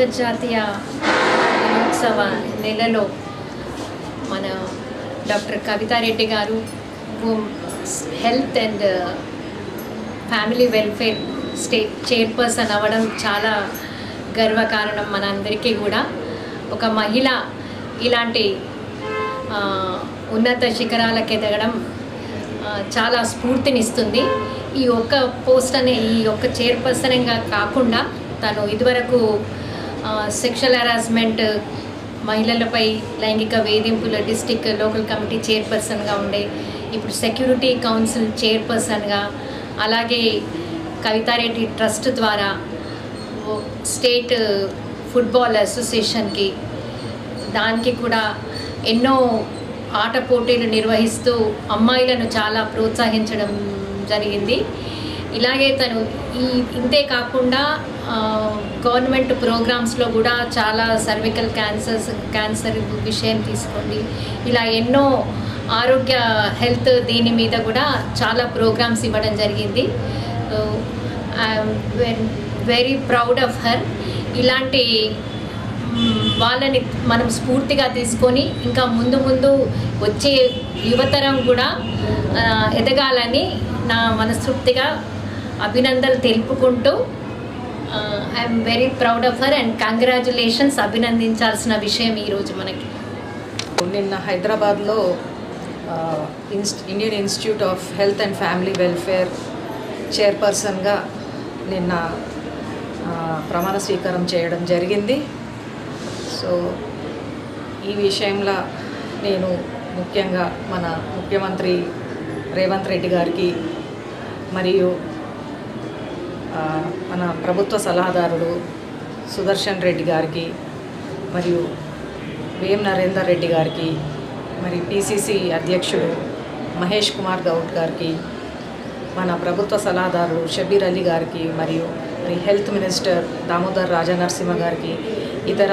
అంతర్జాతీయ దినోత్సవ నెలలో మన డాక్టర్ కవితారెడ్డి గారు health and Family welfare state chairperson అవ్వడం చాలా గర్వకారణం మనందరికీ కూడా. ఒక మహిళ ఇలాంటి ఉన్నత శిఖరాలకు ఎదగడం చాలా స్ఫూర్తినిస్తుంది. ఈ ఒక్క పోస్ట్ ఈ ఒక్క చైర్పర్సన్గా కాకుండా తను ఇదివరకు సెక్షువల్ హెరాస్మెంట్, మహిళలపై లైంగిక వేధింపుల డిస్టిక్ లోకల్ కమిటీ చైర్పర్సన్గా ఉండే, ఇప్పుడు సెక్యూరిటీ కౌన్సిల్ చైర్పర్సన్గా, అలాగే కవితారెడ్డి ట్రస్ట్ ద్వారా స్టేట్ ఫుట్బాల్ అసోసియేషన్కి దానికి కూడా ఎన్నో ఆట పోటీలు నిర్వహిస్తూ అమ్మాయిలను చాలా ప్రోత్సహించడం జరిగింది. ఇలాగే తను ఇంతే కాకుండా గవర్నమెంట్ ప్రోగ్రామ్స్లో కూడా చాలా సర్వికల్ క్యాన్సర్ విషయం తీసుకోండి, ఇలా ఎన్నో ఆరోగ్య హెల్త్ దీని మీద కూడా చాలా ప్రోగ్రామ్స్ ఇవ్వడం జరిగింది. I'm very proud of her. ఇలాంటి వాళ్ళని మనం స్ఫూర్తిగా తీసుకొని ఇంకా ముందు ముందు వచ్చే యువతరం కూడా ఎదగాలని నా మనస్తృప్తిగా అభినందనలు తెలుపుకుంటూ I'm very proud of her and congratulations. అభినందించాల్సిన విషయం ఈరోజు మనకి. నిన్న హైదరాబాద్లో Indian Institute of Health and Family Welfare చైర్పర్సన్గా నిన్న ప్రమాణ స్వీకారం చేయడం జరిగింది. సో ఈ విషయంలో నేను ముఖ్యంగా మన ముఖ్యమంత్రి రేవంత్ రెడ్డి గారికి మరియు మన ప్రభుత్వ సలహాదారుడు సుదర్శన్ రెడ్డి గారికి మరియు వేం నరేందర్ రెడ్డి గారికి మరి పిసిసి అధ్యక్షుడు మహేష్ కుమార్ గౌడ్ గారికి, మన ప్రభుత్వ సలహాదారుడు షబీర్ అలీ గారికి మరియు హెల్త్ మినిస్టర్ దామోదర్ రాజనరసింహ గారికి, ఇతర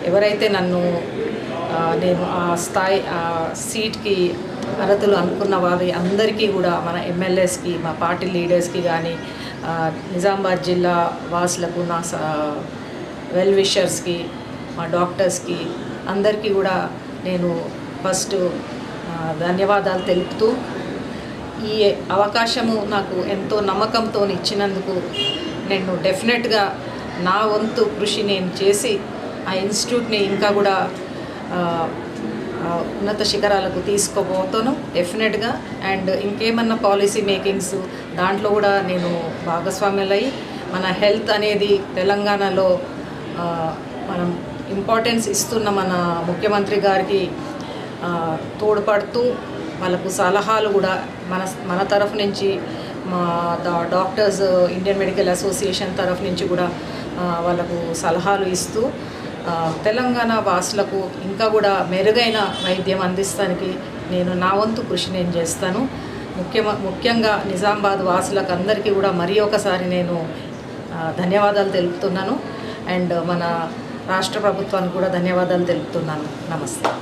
ఎవరైతే నేను ఆ సీట్కి అర్హతలు అనుకున్న వారి అందరికీ కూడా, మన ఎమ్మెల్యేస్కి, మా పార్టీ లీడర్స్కి కానీ, నిజామాబాద్ జిల్లా వాసులకు, నా వెల్ విషర్స్కి, మా డాక్టర్స్కి అందరికీ కూడా నేను ఫస్ట్ ధన్యవాదాలు తెలుపుతూ, ఈ అవకాశము నాకు ఎంతో నమ్మకంతో ఇచ్చినందుకు నేను డెఫినెట్గా నా వంతు కృషి నేను చేసి ఆ ఇన్స్టిట్యూట్ని ఇంకా కూడా ఉన్నత శిఖరాలకు తీసుకోబోతాను డెఫినెట్గా. అండ్ ఇంకేమన్నా పాలసీ మేకింగ్స్ దాంట్లో కూడా నేను భాగస్వామ్యులై మన హెల్త్ అనేది తెలంగాణలో మనం ఇంపార్టెన్స్ ఇస్తున్న మన ముఖ్యమంత్రి గారికి తోడ్పడుతూ వాళ్ళకు సలహాలు కూడా మన తరఫు నుంచి, మా డాక్టర్స్ ఇండియన్ మెడికల్ అసోసియేషన్ తరఫు నుంచి కూడా వాళ్ళకు సలహాలు ఇస్తూ తెలంగాణ వాసులకు ఇంకా కూడా మెరుగైన వైద్యం అందిస్తానికి నేను నా వంతు కృషి నేను చేస్తాను. ముఖ్యంగా నిజామాబాద్ వాసులకు అందరికీ కూడా మరి ఒకసారి నేను ధన్యవాదాలు తెలుపుతున్నాను. అండ్ మన రాష్ట్ర ప్రభుత్వానికి కూడా ధన్యవాదాలు తెలుపుతున్నాను. నమస్తే.